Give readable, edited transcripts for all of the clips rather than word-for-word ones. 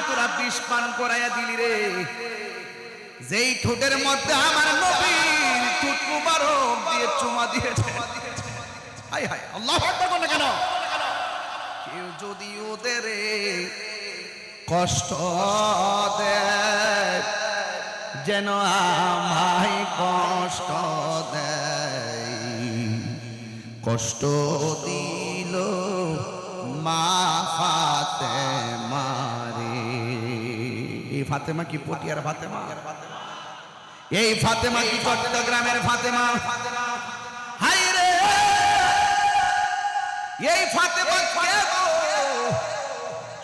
তোরা বিষ পান করাইয়া দিলি রে, যেই ঠোঁটের মধ্যে আমার নবীর ঠোঁট মুবারক দিয়ে চুমা দিয়েছে। হায় হায়, আল্লাহু আকবার বলে কেন? কেউ যদি ওদের কষ্ট দেয়, যেন আমায় কষ্ট দেয়, কষ্ট দিল মা ফাতেমা রে। এই ফাতেমা কি পটিয়ার ফাতেমা? এই ফাতেমা কি চট্টগ্রামের ফাতেমা? হায় রে, এই ফাতেমা কে গো?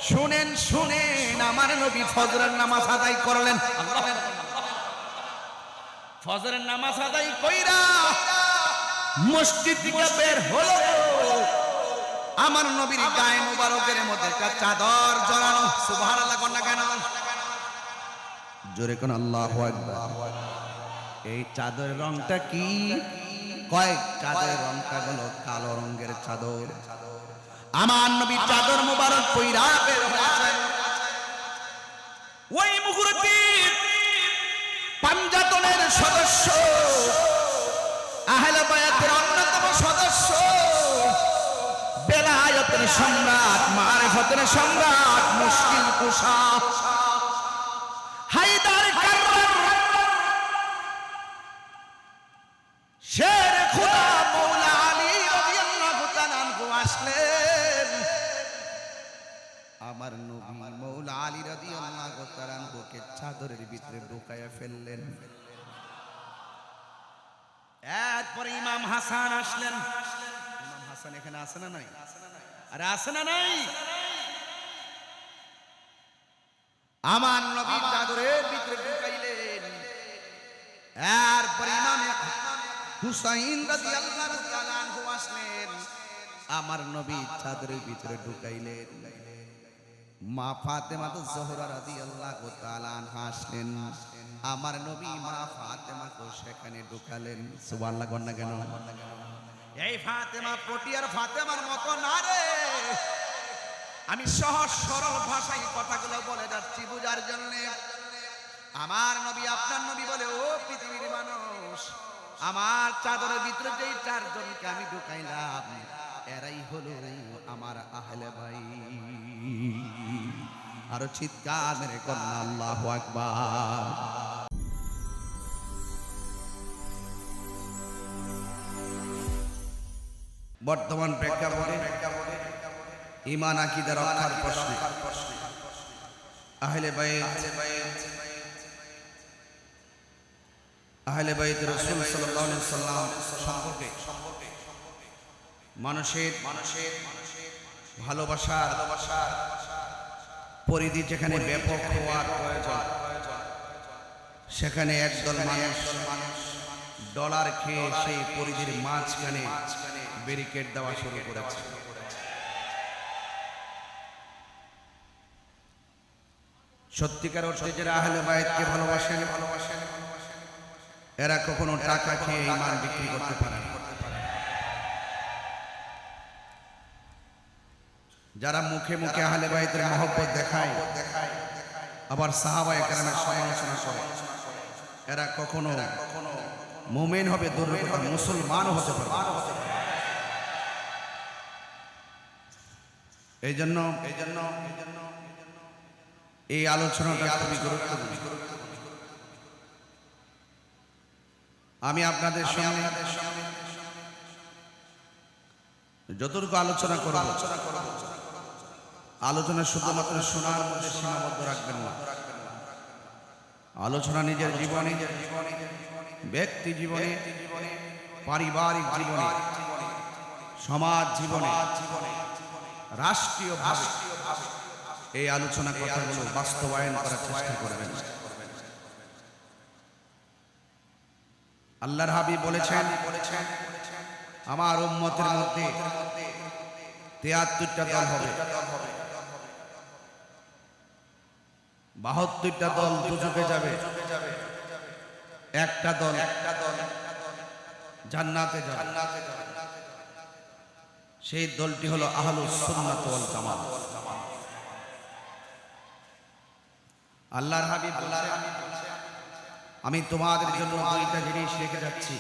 শুনেন শুনেন, আমার নবী ফজরের নামাজ আদায় করলেন। ফজরের নামাজ আদায় কইরা মসজিদ থেকে বের হলো, আমার নবীর গায়ে মুবারকের মধ্যে একটা চাদর জড়ানো। সুবহানাল্লাহ কোন না কেন? জোরে কোন আল্লাহু আকবার। এই চাদরের রংটা কি? কয়েক চাদরের রংটা হলো কালো রঙের চাদর। আমার নবী চাদর মুবারক পইরা বের হয়েছে। ওই মুহূর্তে পাঞ্জাতনের সদস্য, আহলে বায়াতের অন্যতম সদস্য, বেলায়েতের সম্রাট, মারিফতের সম্রাট, মুশকিল কুশা হায়দার কাররার শের খুদা মওলা আলী রাদিয়াল্লাহু তাআলা আনহু আসলেন। আমার নবী মওলা আলী রাদিয়াল্লাহু তাআলা আনহুকে চাদরের ভিতরে ঢুকায়া ফেললেন। এরপর ইমাম হাসান আসলেন। ইমাম হাসান এখানে আছে না নাই? আরে আছে না নাই? আমার নবী চাদরের ভিতরে ঢুকাইলেন। এরপর ইমাম হুসাইন রাদিয়াল্লাহু তাআলা আনহু আসলেন। আমার নবী চাদরের ভিতরে ঢুকাইলেন। মা ফাতেমা জোহরা রাদিয়াল্লাহু তাআলা আনহা আসলেন। আমার নবী মা ফাতেমাকে সেখানে ঢুকালেন। সুবহানাল্লাহ কোন না কেন? এই ফাতেমা পটিয়ার ফাতেমার মতো না রে। আমি সহজ সরল ভাষায় কথাগুলো বলে যাচ্ছি বুঝার জন্য। আমার নবী আপনার নবী বলে, ও পৃথিবীর মানুষ, আমার চাদরের ভিতরে যেই চারজনকে আমি ঢুকাইলাম, এরাই হলো আমার আহলে ভাই। আরো চিৎকার মেরে কন্যা আল্লাহু আকবার। বর্তমান প্রেক্ষাপটে ঈমান আকীদা রক্ষার প্রশ্নে আহলে বাইত রাসূল সাল্লাল্লাহু আলাইহি সাল্লাম সম্পর্কে মানুষের ভালোবাসার পরিধি যেখানে ব্যাপক হওয়ার প্রয়োজন, সেখানে একদল মানুষ ডলার খেয়ে সেই পরিধির মাঝখানে ব্যারিকেড দেওয়া শুরু করেছে। সত্যিকার অর্থে যারা আহলে বাইতকে ভালোবাসেন, এরা কখনো টাকা খেয়ে ঈমান বিক্রি করতে পারে না। যারা মুখে মুখে আহলে বাইতের মহব্বত দেখায়, আবার সাহাবায়ে কেরামের সমালোচনা করে, এরা কখনো মুমিন হবে দূরের কথা, মুসলমানও হতে পারে। এই জন্য এই আলোচনাটা খুবই গুরুত্বপূর্ণ। আমি আপনাদের সামনে যতটুকু আলোচনা করব, আলোচনা শুধুমাত্র শোনার মধ্যে সীমাবদ্ধ রাখবেন না। আলোচনা নিজের জীবনে, ব্যক্তি জীবনে, পারিবারিক জীবনে, সমাজ জীবনে, রাষ্ট্রীয়ভাবে এই আলোচনা কথাগুলো বাস্তবায়ন করার চেষ্টা করবেন। আল্লাহর হাবিব বলেছেন, আমার উম্মতের মধ্যে ৭৩টা দল হবে, ৭২টা দল দুজকে যাবে, একটা দল জান্নাতে যাবে। সেই দলটি হলো আহলুস সুন্নাত ওয়াল জামাত। আল্লাহর হাবিব বলছেন, আমি তোমাদের জন্য দুইটা জিনিস রেখে যাচ্ছি,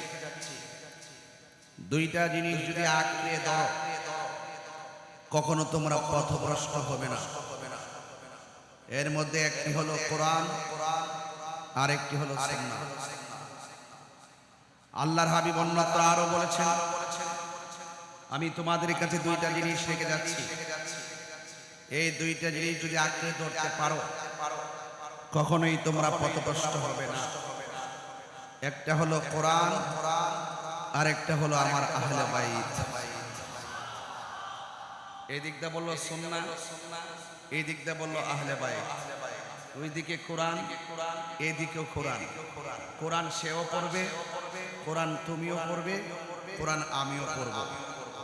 দুইটা জিনিস যদি আঁকড়ে ধরো কখনো তোমরা পথভ্রষ্ট হবে না। এর মধ্যে একটি হলো কোরআন, আর একটি হলো সুন্নাহ। আল্লাহর হাবিব অন্যত্র আরো বলেছেন, আমি তোমাদের কাছে দুইটা জিনিস রেখে যাচ্ছি, এই দুইটা জিনিস যদি আঁকড়ে ধরতে পারো কখনোই তোমরা পথভ্রষ্ট হবে না। একটা হলো কোরআন, আর একটা হলো আমার আহলে বাইত। এই দিকটা বললো সুন্নাহ, এই দিকটা বললো আহলে বাইত। ওইদিকে কোরআন, এদিকেও কোরআন। কোরআন সেও পড়বে, কোরআন তুমিও পড়বে, কোরআন আমিও পড়ব।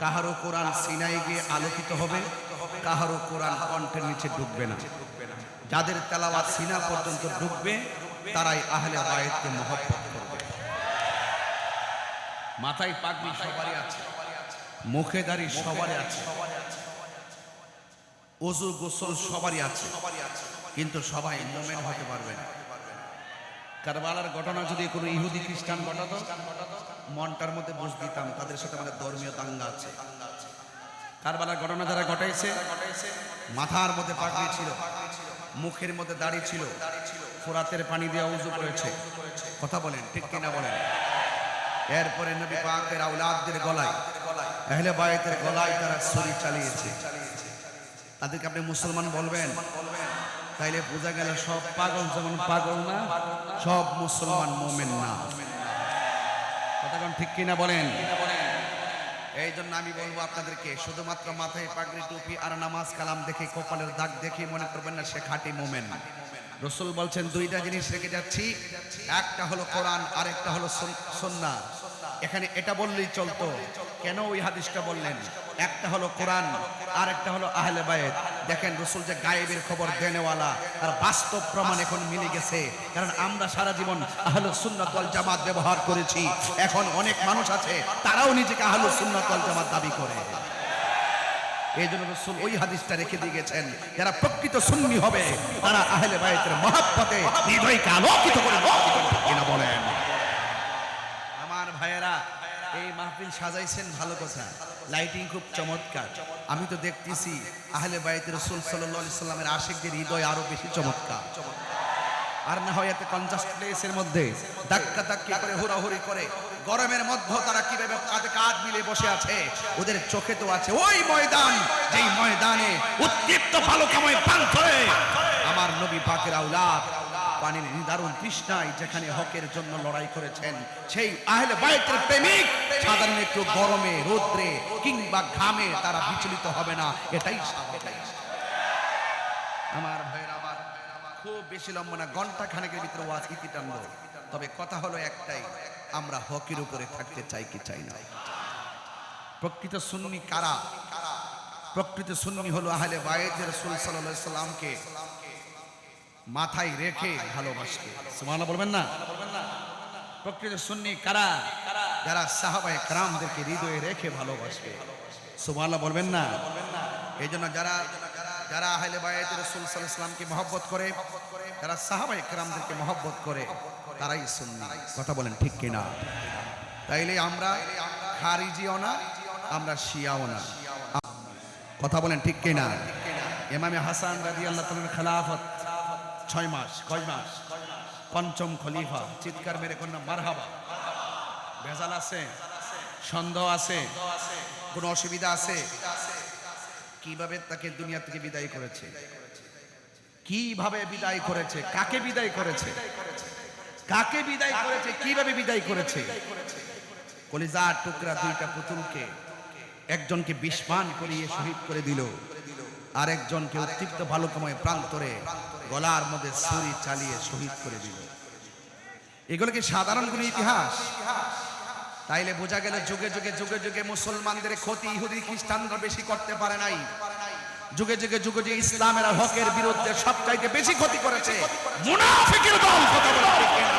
কাহারও কোরআন সিনাই গিয়ে আলোকিত হবে, কাহারও কোরআন কণ্ঠের নিচে ডুববে না। যাদের তেলাওয়াত সিনা পর্যন্ত ডুববে তারাই আহলে বাইতকে মহব্বত করবে। মাথায় পাগড়ি সবারই আছে, মুখে দাড়ি সবারই আছে, ওযু গোসল সবারই আছে, কিন্তু সবাই মুমিন হতে পারবে না। কারবালার ঘটনা যদি কোনো ইহুদি খ্রিস্টান ঘটাতো, মনটার মধ্যে বুঝ দিতাম তাদের সাথে আমাদের ধর্মীয় দাঙ্গা আছে। কারবালার ঘটনা যারা ঘটাইছে, মাথার মধ্যে পাগড়ি ছিল, মুখের মধ্যে দাড়ি ছিল, ফোরাতের পানি দিয়ে ওযু করেছে। কথা বলেন ঠিক কিনা বলেন? এরপরে নবী পাকের আওলাদদের গলায়, আহলে বাইতের গলায় তারা ছুরি চালিয়েছে। তাদেরকে আপনি মুসলমান বলবেন? তাইলে বোঝা গেল সব পাগল যেমন পাগল না, সব মুসলমান মুমিন না। কথা কোন ঠিক কিনা বলেন? এই জন্য আমি বলবো আপনাদেরকে, শুধুমাত্র মাথায় পাগড়ি টুপি আর নামাজ কালাম দেখে, কপালের দাগ দেখে মনে করবেন না সে খাঁটি মুমিন। রাসূল বলছেন দুইটা জিনিস রেখে যাচ্ছি, একটা হলো কোরআন, আর একটা হলো সুন্নাহ। এখানে এটা বললেই চলতো, কেন ওই হাদিসটা বললেন? একটা হলো কোরআন, আর একটা হলো আহলে বাইত। দেখেন রাসূল যে গায়েবের খবর দেনেওয়ালা, আর বাস্তব প্রমাণ এখন মিলে গেছে। কারণ আমরা সারা জীবন আহলুস সুন্নাত ওয়াল জামাত ব্যবহার করেছি, এখন অনেক মানুষ আছে তারাও নিজেকে আহলুস সুন্নাত ওয়াল জামাত দাবি করে। এই জন্য রাসূল ওই হাদিসটা রেখে দিয়ে গেছেন, যারা প্রকৃত সুন্নি হবে তারা আহলে বাইতের মহব্বতে হৃদয়কে আলোকিত করে কিনা বলেন? আমার ভাইয়েরা, এই মাহফিল সাজাইছেন ভালো কথা, লাইটিং খুব চমৎকার। আমি তো দেখতেছি আহলে বাইতের রাসূল সাল্লাল্লাহু আলাইহি সাল্লামের আশিকদের হৃদয় আরো বেশি চমৎকার। আর না হয় এত কনজাস্ট প্লেসের মধ্যে ধাক্কা ধাক্কি করে হুড়াহুড়ি করে গরমের মধ্যে তারা কিভাবে কাঁধে কাঁধ মিলে বসে আছে, ওদের চোখে তো আছে ওই ময়দান, যেই ময়দানে উদ্দীপ্ত ফালকাময় প্রান্তরে আমার নবী পাকের আওলাদ পানির নিদারুণ তৃষ্ণায় যেখানে হকের জন্য লড়াই করেছেন, সেই আহলে বাইতের প্রেমিক সাধারণ একটু গরমে, রৌদ্রে কিংবা ঘামে তারা বিচলিত হবে না, এটাই স্বাভাবিক। আমার ভাইরা, আমার খুব বেশি লম্বা না, ঘন্টা খানেকের ভিতরে ওয়াজ ইতি টানবো। তবে কথা হলো একটাই, আমরা হকের উপরে থাকতে চাই কি চাই না? প্রকৃত সুন্নি কারা? প্রকৃত সুন্নি হলো আহলে বাইতের রাসূল সাল্লাল্লাহু আলাইহি সাল্লামকে মাথায় রেখে ভালোবাসবে। সুবহানাল্লাহ বলবেন না? প্রকৃত সুন্নি কারা? যারা সাহাবায়ে কেরামদেরকে হৃদয়ে রেখে ভালোবাসবে। সুবহানাল্লাহ বলবেন না? এই জন্য যারা যারা আহলে বাইতের রাসূল সাল্লাল্লাহু আলাইহি সাল্লামকে মহব্বত করে, যারা সাহাবায়ে কেরামদেরকে মহব্বত করে, তারাই সুন্নি। কথা বলেন ঠিক কিনা? তাইলে আমরা খারিজিও না, আমরা শিয়াও না। কথা বলেন ঠিক কিনা? ইমামে হাসান রাদিয়াল্লাহু তাআলার খেলাফত 6 মাস, কয় মাস? পঞ্চম খলিফা। চিৎকার মেরে কোন মারহাবা। ভেজাল আছে? সন্দেহ আছে? কোনো অসুবিধা আছে? কিভাবে তাকে দুনিয়া থেকে বিদায় করেছে, কিভাবে বিদায় করেছে, কাকে বিদায় করেছে, কাকে বিদায় করেছে, কিভাবে বিদায় করেছে? কলিজার টুকরা দুইটা পুতুলকে একজনকে বিষ পান করিয়ে শহীদ করে দিল, আর একজনকে উত্তপ্ত ভালুকাময় প্রান্তরে গলার মধ্যে ছুরি চালিয়ে শহীদ করে দিল। এগুলো কি সাধারণ কোনো ইতিহাস? তাইলে বোঝা গেল যুগে যুগে যুগে যুগে মুসলমানদের ক্ষতি ইহুদি খ্রিস্টানরা বেশি করতে পারে নাই। যুগে যুগে যুগে যুগে ইসলামের আর হকের বিরুদ্ধে সবচাইতে বেশি ক্ষতি করেছে মুনাফিকের দল। কথা বলা ঠিক কিনা?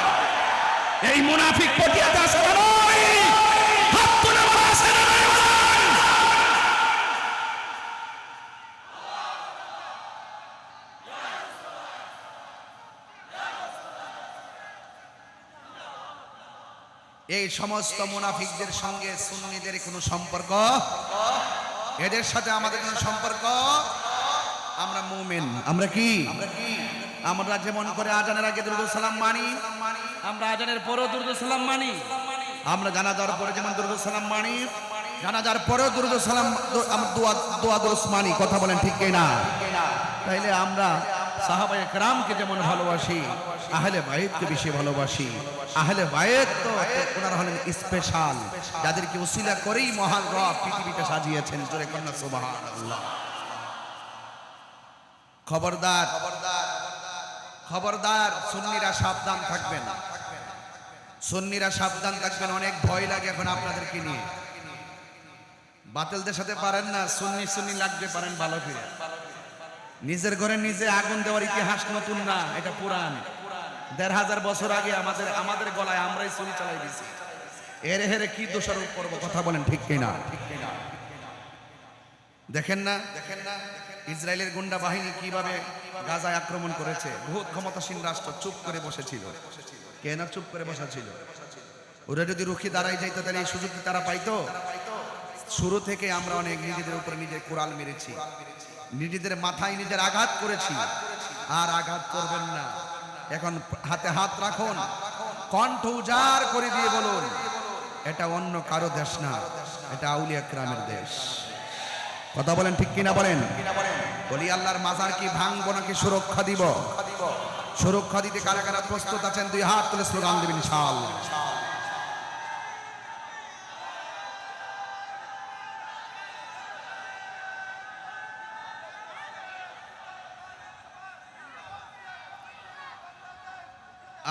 এই মুনাফিক পটিয়াতে আছে না নয়? হাত তুলে বলা আছে না নয়? এই সমস্ত মুনাফিকদের সঙ্গে সুন্নিদের কোনো সম্পর্ক, এদের সাথে আমাদের কোনো সম্পর্ক। আমরা মুমিন। আমরা কি? আমরা যেমন করে আজানের আগে দুরূদ সালাম মানি, আমরা আজানের পরেও দুরূদ সালাম মানি। আমরা জানাজার পরে যেমন দুরূদ সালাম মানি, জানাজার পরেও দুরূদ সালাম দোয়া দুরূদ মানি। কথা বলেন ঠিক কি না? তাইলে আমরা সাহাবায়ে কেরামকে যেমন ভালোবাসি, আহলে বাইতকে বেশি ভালোবাসি। আহলে বাইত তো ওনারা হলেন স্পেশাল, যাদেরকে উসিলা করেই মহান রব পৃথিবীটা সাজিয়েছেন। জোরে কন্যা সুবহানাল্লাহ। খবরদার, খবরদার, সুন্নিরা সাবধান থাকবেন, সুন্নিরা সাবধান থাকবেন। অনেক ভয় লাগে এখন আপনাদেরকে নিয়ে। বাতিলদের সাথে পারেন না, সুন্নি সুন্নি লাগবে পারেন ভালো করে। নিজের ঘরে নিজে আগুন দেওয়ার ইতিহাস নতুন না, এটা পুরান। ১৫০০ বছর আগে আমাদের গলায় আমরাই ছুরি চালাই দিয়েছি। এরে হেরে কি দোষারোপ করবো? কথা বলেন ঠিক কিনা? দেখেন না ইসরায়েলের গুন্ডা বাহিনী কিভাবে গাজায় আক্রমণ করেছে। বহুত ক্ষমতাসীন রাষ্ট্র চুপ করে বসেছিল। কেন চুপ করে বসেছিল? ওরা যদি রুখে দাঁড়াই যাইতো তাহলে এই সুযোগ তারা পাইতো? শুরু থেকে আমরা অনেক নিজেদের উপরে নিজের কোরাল মেরেছি, নিজেদের মাথায় নিজের আঘাত করেছি। আর আঘাত করবেন না। এখন হাতে হাত রাখুন, কণ্ঠ উজাড় করে দিয়ে বলুন, এটা অন্য কারো দেশ না, এটা আউলিয়া কেরামের দেশ। কথা বলেন ঠিক কিনা? বলেন। বলি আল্লাহর মাজার কি ভাঙবো নাকি সুরক্ষা দিব? সুরক্ষা দিতে কারা কারা প্রস্তুত আছেন? দুই হাত তুলে স্লোগান দিবেন ইনশাআল্লাহ।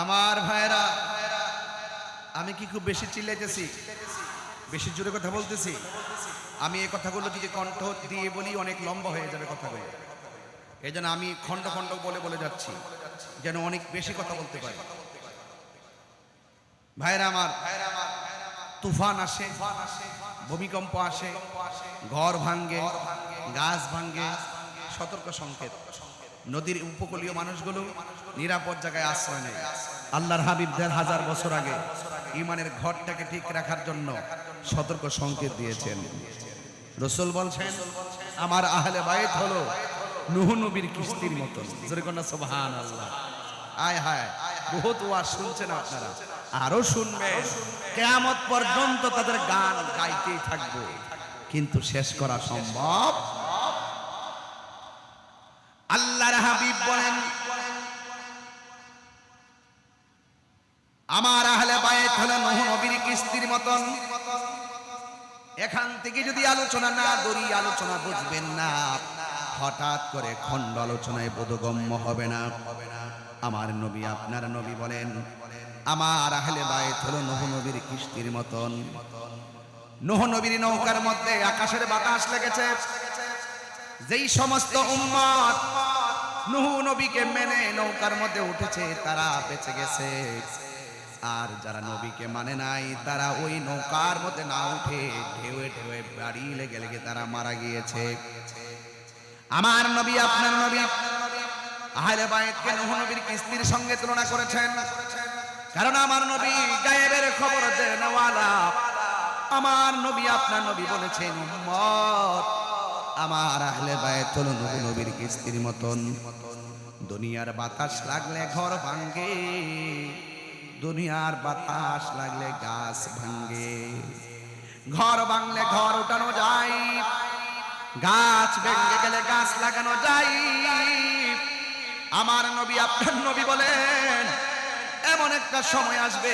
আমার ভাইরা, আমি কি খুব বেশি চিল্লাইতেছি? বেশি জোরে কথা বলতেছি? আমি এই কথাগুলো যদি কণ্ঠ দিয়ে বলি অনেক লম্বা হয়ে যাবে কথাগুলো। এই জন্য আমি খণ্ড খণ্ড বলে বলে যাচ্ছি, যেন অনেক বেশি কথা বলতে পারি। ভাইরা আমার, তুফান আসে, ভূমিকম্প আসে, ঘর ভাঙ্গে, গাছ ভাঙ্গে, সতর্ক সংকেত। নদীর উপকূলীয় মানুষগুলো নিরাপদ জায়গায় আশ্রয় নেয়। আল্লাহর হাবিব ১৫০০ বছর আগে ইমানের ঘরটাকে ঠিক রাখার জন্য সতর্ক সংকেত দিয়েছেন। রাসূল বলছেন, আমার আহলে বাইত হলো নূহ নবীর কিস্তির মতন। জোরে কন্যা সুবহানাল্লাহ। আয় হায়, বহুত ওয়াজ শুনছেন আপনারা, আরো শুনবেন। কিয়ামত পর্যন্ত তাদের গান গাইতেই থাকবে, কিন্তু শেষ করা সম্ভব। আল্লাহর হাবিব বলেন, আমার আহলে বাইত হলো নূহ নবীর কিস্তির মতন। এখান থেকে যদি আলোচনা না ধরি, আলোচনা বুঝবেন না। হঠাৎ করে খণ্ড আলোচনায় বোধগম্য হবে না। আমার নবী, আপনার নবী বলেন, আমার আহলে বাইত হলো নূহ নবীর কিস্তির মতন। নূহ নবীর নৌকার মধ্যে আকাশের বাতাস লেগেছে। যেই সমস্ত উম্মত নূহ নবীকে মেনে নৌকার মধ্যে উঠেছে তারা বেঁচে গেছে, আর যারা নবীকে মানে নাই তারা ওই নৌকার মধ্যে না উঠে ঢেউয়ে ঢেউয়ে বাড়ি লেগে লেগে তারা মারা গিয়েছে। আমার নবী, আপনার নবী আহলে বাইতকে নূহ নবীর কিস্তির সঙ্গে তুলনা করেছেন, কারণ আমার নবী গায়েবের খবর দেনওয়ালা। আমার নবী, আপনার নবী বলেছেন, উম্মত আমার আহলে বাইত হলো নূহ নবীর কিস্তির মতন। দুনিয়ার বাতাস লাগলে ঘর ভাঙ্গে, দুনিয়ার বাতাস লাগলে গাছ ভাঙ্গে। ঘর ভাঙলে ঘর উঠানো যায়, গাছ ভেঙে গেলে গাছ লাগানো যায়। আমার নবী, আপনার নবী বলেন, এমন একটা সময় আসবে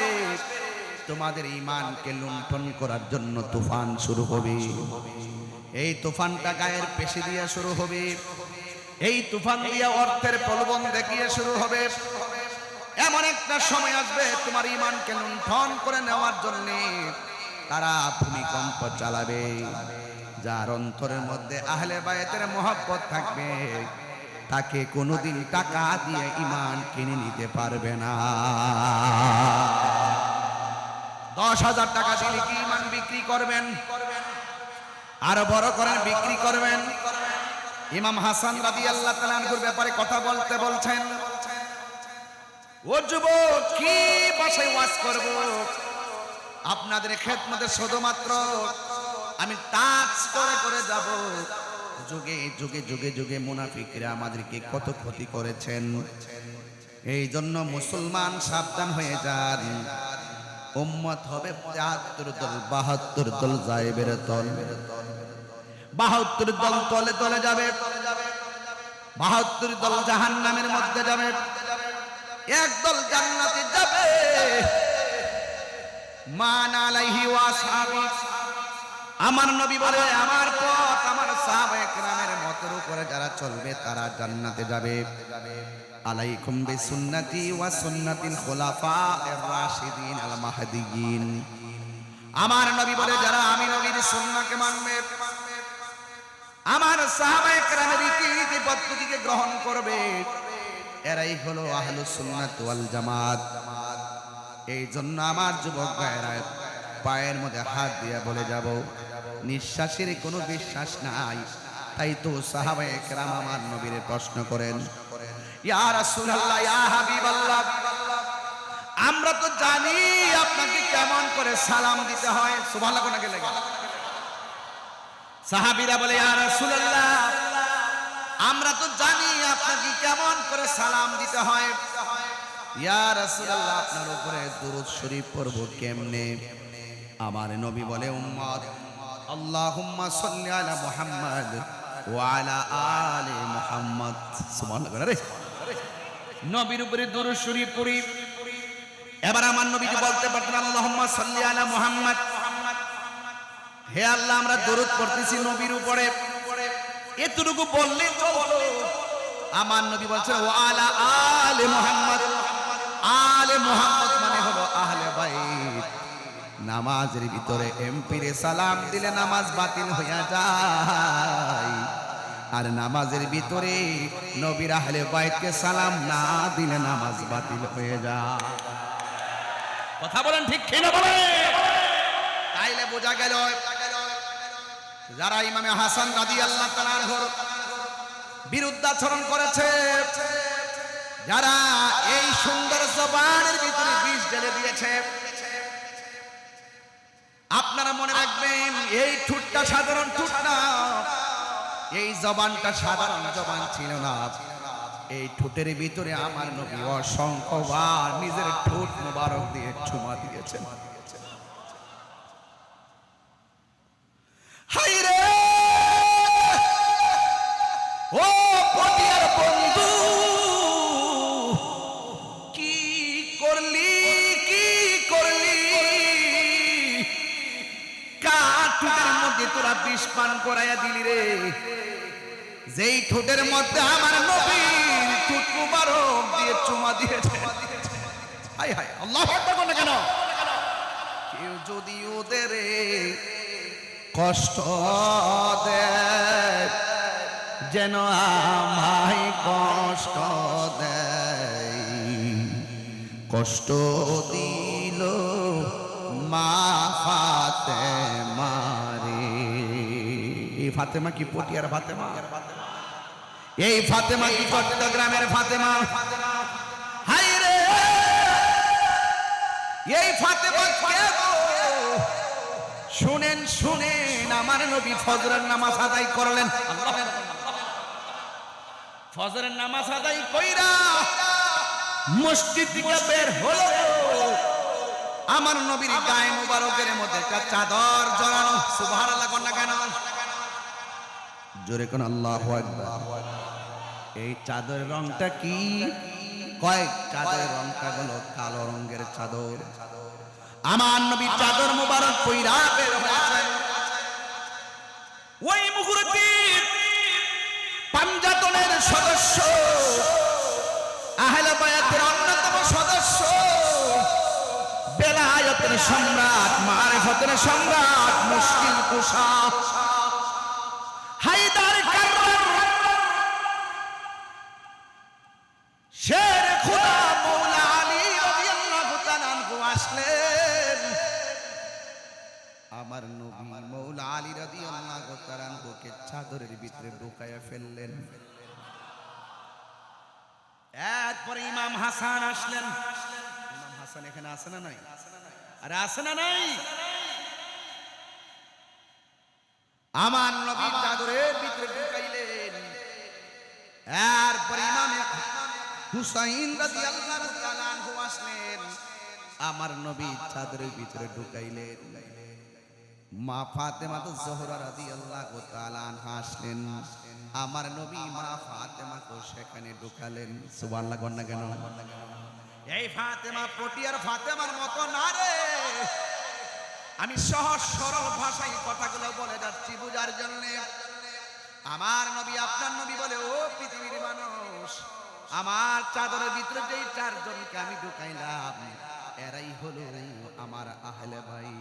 তোমাদের ঈমানকে লুণ্ঠন করার জন্য তুফান শুরু হবে। এই তুফানটা গায়ের পেশি দিয়ে শুরু হবে, এই তুফান দিয়ে অর্থের প্রলোভন দেখিয়ে শুরু হবে। এমন একটা সময় আসবে তোমার ঈমানকে লুণ্ঠন করে নেওয়ার জন্য তারা ভূমিকম্প চালাবে। যার অন্তরের মধ্যে আহলে বাইতের মহব্বত থাকবে, তাকে কোনোদিন টাকা দিয়ে ঈমান কিনে নিতে পারবে না। ১০,০০০ টাকা দিলে কি ঈমান বিক্রি করবেন? আরো বড় করেন, বিক্রি করবেন। ইমাম হাসান রাদিয়াল্লাহু তাআলা আনহুর ব্যাপারে কথা বলতে বলছেন, ও যুবক, কি ভাষায় ওয়াজ করব? আপনাদের খেদমতে শুধুমাত্র আমি টাচ করে করে যাব। যুগে যুগে যুগে যুগে মুনাফিকরা আমাদেরকে কত ক্ষতি করেছেন। এই জন্য মুসলমান সাবধান হয়ে যান। উম্মত হবে ৭৩ দল, ৭২ দল যায়েবের দল। ৭২ দল তলে তলে যাবে, ৭২ দল জাহান্নামের মধ্যে যাবে, এক দল জান্নাতে যাবে। মান আলাইহি ওয়া আসহাবি, আমার নবী বলে আমার পথ আমার সাহাবায়ে কেরামের মতের উপরে যারা চলবে তারা জান্নাতে যাবে। আলাইকুম বিসুন্নতি ওয়া সুন্নাতিল খুলাফায়ে রাশিদিন আল মাহদিয়িন। আমার নবী বলে যারা আমি নবীর সুন্নাহকে মানবে, আমার সাহাবায়ে কেরামের রীতি পদ্ধতিকে গ্রহণ করবে, এরাই হলো আহলুস সুন্নাত ওয়াল জামাত। এই জন্য আমার যুবক ভাইরা পায়ের মধ্যে হাত দিয়ে বলে যাব, নিঃশ্বাসের কোনো বিশ্বাস নাই। তাই তো সাহাবায়ে কেরাম আমার নবীর প্রশ্ন করেন, ইয়া রাসূলুল্লাহ, ইয়া হাবিবাল্লাহ, আমরা তো জানি আপনাকে কেমন করে সালাম দিতে হয়। সুবহানাল্লাহ কোনা গেলে সাহাবীরা বলে, ইয়া রাসূলুল্লাহ, আমরা তো জানি আপনাকে কেমন করে সালাম দিতে হয়। ইয়া রাসূলুল্লাহ, আপনার উপরে দুরূদ শরীফ পড়ব কেমনে? আমার নবী বলে, উম্মত আল্লাহুম্মা সাল্লি আলা মুহাম্মদ ওয়া আলা আলি মুহাম্মদ। সুবহানাল্লাহ। নবীর উপরে দুরূদ শরীফ পড়ি। এবার আমার নবী যে বলতে পারতেন আল্লাহুম্মা সাল্লি আলা মুহাম্মদ, হে আল্লাহ আমরা দরুদ পড়তেছি নবীর উপরে, এতটুকু বললেই চলতো। আমার নবী বলছেন ওয়া আলা আলি মুহাম্মদ। আলে মুহাম্মদ মানে হলো আহলে বাইত। নামাজের ভিতরে এমপিরে সালাম দিলে নামাজ বাতিল হইয়া যায়, আর নামাজের ভিতরে নবীর আহলে বাইতকে সালাম না দিলে নামাজ বাতিল হয়ে যায়। কথা বলেন ঠিক কি না বলেন? তাইলে বোঝা গেল যারা ইমামে হাসান রাদিয়াল্লাহু তাআলা আনহুর বিরুদ্ধাচরণ করেছে, যারা এই সুন্দর জবানের ভিতরে বিষ ঢেলে দিয়েছে, আপনারা মনে রাখবেন এই ঠোঁটটা সাধারণ ঠোঁট না, এই জবানটা সাধারণ জবান ছিল না। এই ঠোঁটের ভিতরে আমার নবী অসংখ্যবার নিজের ঠোঁট মোবারক দিয়ে চুমা দিয়েছেন। হায়রে ও পটিয়ার বন্ধু, কি করলি কার ঠোঁটের মধ্যে তোরা বিষ পান করাইয়া দিলি রে? যেই ঠোঁটের মধ্যে আমার নবীর ঠোঁট মুবারক দিয়ে চুমা দিয়েছে। হায় হায়, আল্লাহু আকবার বলে কেন? কেউ যদি ওদের কষ্ট দেয়, যেন আমায় কষ্ট দেয়, কষ্ট দিল মা ফাতেমা রে। এই ফাতেমা কি পটিয়ার ফাতেমা? এই ফাতেমা কি চট্টগ্রামের ফাতেমা? হায় রে, এই ফাতেমা কে গো? শুনেন শুনেন, আমার নবী ফজরের নামাজ আদায় করলেন। ফজরের নামাজ আদায় কইরা মসজিদ থেকে বের হলো, আমার নবীর গায়ে মুবারকের মধ্যে একটা চাদর জড়ানো। সুবহানাল্লাহ কোন না কেন? জোরে কোন আল্লাহু আকবার। এই চাদরের রংটা কি? কয়েক চাদরের রংটা হলো কালো রঙের চাদর। আমার নবী চাদর মুবারক কইরা বের হয়েছেন। ওই মুহূর্তে পাঞ্জাতনের সদস্য, আহলে বায়াতের অন্যতম সদস্য, বেলায়েতের সম্রাট, মারিফতের সম্রাট, মুশকিল কুশা হায়দার কাররার, শের খুদা মওলা আলী রাদিয়াল্লাহু তাআলা আনহু আসলেন। আমার নবী মওলা আলী রাদিয়াল্লাহু তাআলা আনহুকে চাদরের ভিতরে ঢুকায়া ফেললেন। এরপরে ইমাম হাসান আসলেন। ইমাম হাসান এখানে আছে না নাই? আরে আছে না নাই? আমার নবী চাদরের ভিতরে ঢুকাইলেন। এরপর ইমাম হুসাইন রাদিয়াল্লাহু তাআলা আনহু আসলেন। আমার নবী চাদরের ভিতরে ঢুকাইলেন। মা ফাতেমা তো জোহরা রাদিয়াল্লাহু তাআলা আনহা আসলেন। আমার নবী মা ফাতেমাকে সেখানে ঢুকালেন। সুবহানাল্লাহ গন্না কেন? এই ফাতেমা পটিয়ার ফাতেমার মতো না রে। আমি সহজ সরল ভাষায় কথাগুলো বলে যাচ্ছি বুঝার জন্য। আমার নবী আপনার নবী বলে, ও পৃথিবীর মানুষ, আমার চাদরের ভিতরে যেই চারজনকে আমি ঢুকাইলাম এরাই হলো আমার আহলে ভাই।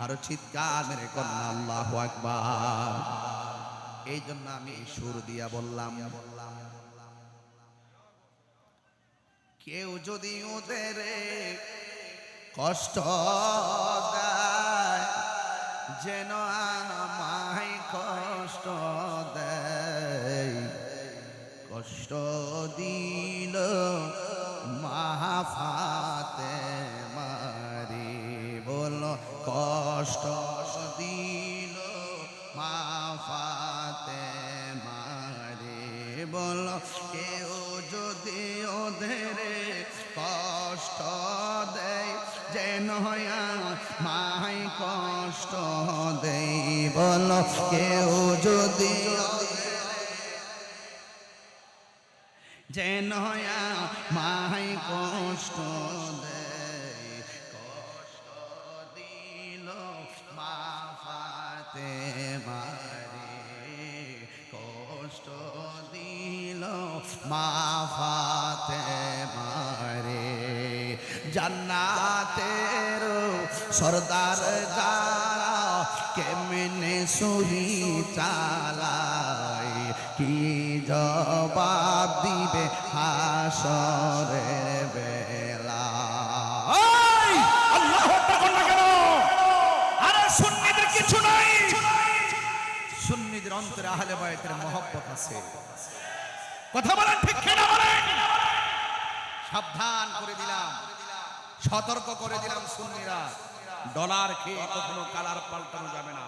আরো চিৎকার মেরে কন্যা আল্লাহু আকবার। এই জন্য আমি সুর দিয়া বললাম, কেউ যদি ওদের কষ্ট দেয় যেন আমায় কষ্ট দেয়, কষ্ট দিল মা ফাতেমারে, বলো কষ্ট দিল মা ফাতেমারে, বলো কেউ যদি ওদের কষ্ট দেয় যেন মাই কষ্ট দেই, বলো কেউ যদি যেন মাই কষ্ট দেয়, কষ্ট দিল মা ফাতেমারে, কষ্ট দিল মা ফাতেমারে। জান্নাতের সরদার যারা কেমনে সুরি চালায়, কি জবাব দিবে হাসরের বেলা। আল্লাহু আকবার না কেন? আরে সুন্নিদের কিছু নাই। সুন্নিদের অন্তরে আহলে বায়তের মহব্বত আছে। কথা বলেন ঠিক কিনা বলেন? সাবধান করে দিলাম, সতর্ক করে দিলাম, সুন্নিরা ডলার খেয়ে কখনো কালার পাল্টানো যাবে না,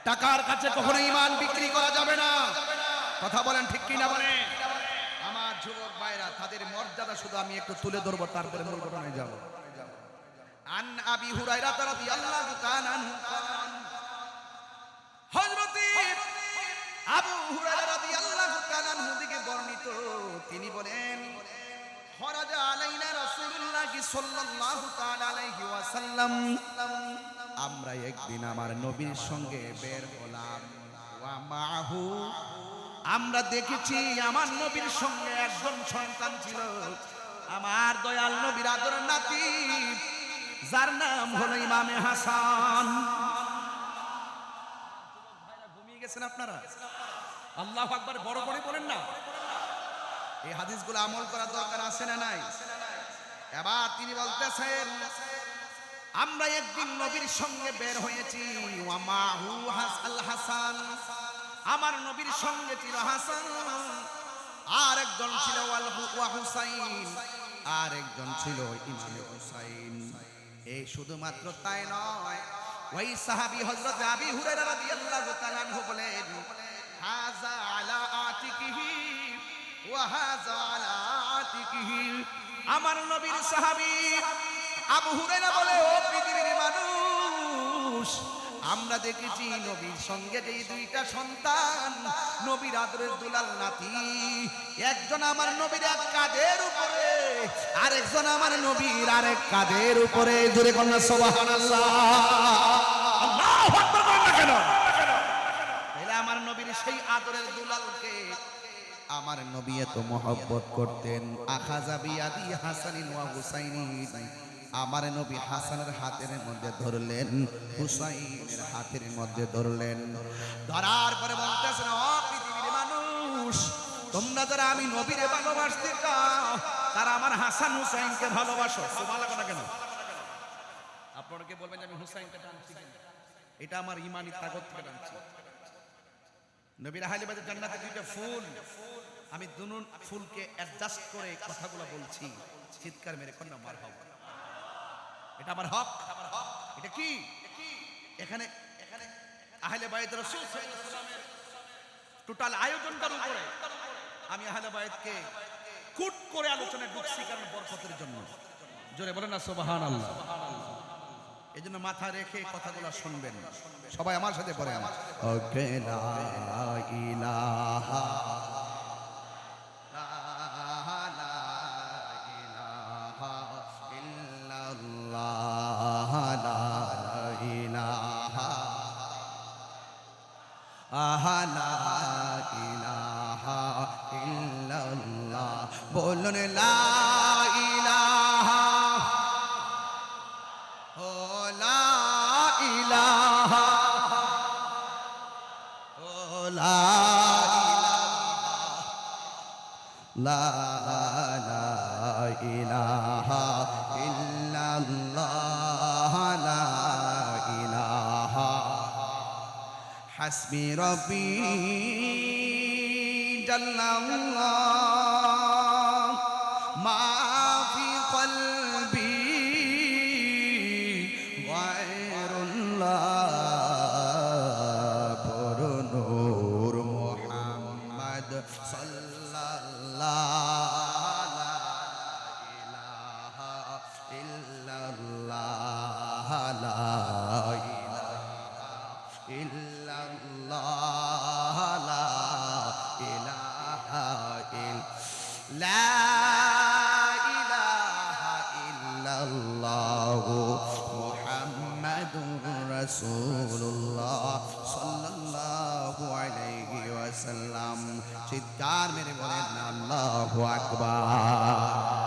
টাকার কাছে কখনো ঈমান বিক্রি করা যাবে না। কথা বলেন ঠিক কিনা বলেন? আমার যুবক ভাইরা, তাদের মর্যাদা শুধু আমি একটু তুলে ধরবো, তারপরে মূল ঘটনায় যাব। আন আবি হুরায়রা রাদিয়াল্লাহু তাআলা আনহু, হযরত আবু হুরায়রা রাদিয়াল্লাহু তাআলা আনহু থেকে বর্ণিত, তিনি বলেন, খরাজা আলাইনা রাসূলুল্লাহ সাল্লাল্লাহু তাআলা আলাইহি ওয়াসাল্লাম, আমরা একদিন আমার নবীর সঙ্গে বের হলাম। ওয়া মাহু, আমরা দেখেছি আমার নবীর সঙ্গে একজন সন্তান ছিল, আমার দয়াল নবীর আদরের নাতি, যার নাম হলো ইমামে হাসান। ঘুমিয়ে গেছেন আপনারা? আল্লাহু আকবার বড় করে বলেন না। এই হাদিসগুলো আমল করার দরকার আছে না নাই? এবার তিনি বলতেছেন, আমরা একদিন নবীর সঙ্গে বের হয়েছি। ওয়া মাহু হাসাল হাসান, আমার নবীর সঙ্গে ছিল হাসান, আর একজন ছিল ওয়া হুসাইন, আর একজন ছিল ইমামে হুসাইন। এই শুধুমাত্র তাই নয়, ওই সাহাবী হযরত আবি হুরায়রা রাদিয়াল্লাহু তাআলা আনহু বলেন, হাযা আলা আতিকিহি ওয়া হাযা আলা আতিকিহি। আমার নবীর সাহাবী আবু হুরায়রা বলে, ও পৃথিবীর মানুষ, আমরা দেখেছি নবীর সঙ্গে যেই দুইটা সন্তান, নবীর আদরের দুলাল নাতি, একজন আমার নবীর এক কাঁধের উপরে, আরেকজন আমার নবীর আরেক কাঁধের উপরে। জোরে কন্যা সুবহানাল্লাহ। আল্লাহু আকবার বলেন না কেন? তাহলে আমার নবীর সেই আদরের দুলালকে আমার নবী এত মহব্বত করতেন। আখাযা বিয়াদি হাসানিন ওয়া হুসাইনিন, আমার নবী হাসানের হাতের মধ্যে ধরলেন, হুসাইনের হাতের মধ্যে ধরলেন। ধরার পরে বলতেছেন, ও পৃথিবীর মানুষ, তোমরা যারা আমি নবীরে ভালোবাসতে চাও, তারা আমার হাসান হুসাইনকে ভালোবাসো। সুবহানাল্লাহ না কেন? আপনারা কি বলবেন যে আমি হুসাইনকে টানছি কিনা? এটা আমার ঈমানি তাকত থেকে টানছি। নবীর আহলে বাইতের জান্নাতে দুইটা ফুল, আমি দুনুন ফুলকে অ্যাডজাস্ট করে কথাগুলো বলছি। চিৎকার মেরে কন্যা মারহাবা। এটা আমার হক, এটা কি এখানে আহলে বাইত রাসূল সাল্লাল্লাহু আলাইহি ওয়াসাল্লামের টোটাল আয়োজনটার উপরে আমি আহলে বাইতকে কুট করে আলোচনায় ঢুকছি, কারণ বরকতের জন্য। জোরে বলেন না সুবহানাল্লাহ। এই জন্য মাথা রেখে কথাগুলো শুনবেন সবাই আমার সাথে পড়ে আমার ওকে লা ইলাহা বলুন লা ইলাহা ও লা ইলাহা ও লা ইলাহা ইল্লাল্লাহ লা ইলাহা হাসবি রব্বি জাল্লাল্লাহ মা ফি কলবি গায়রুল্লাহ নূর মুহাম্মদ সাল্লাল্লাহু লা ইলাহা ইল্লাল্লাহ লা ইলাহা ইল্লাল্লাহ লা ইলাহা লা ইলাহা ইল্লাল্লাহ মুহাম্মাদুর রাসূলুল্লাহ সাল্লাল্লাহু আলাইহি ওয়াসাল্লাম। চিৎকার মেরে বলেন আল্লাহু আকবার।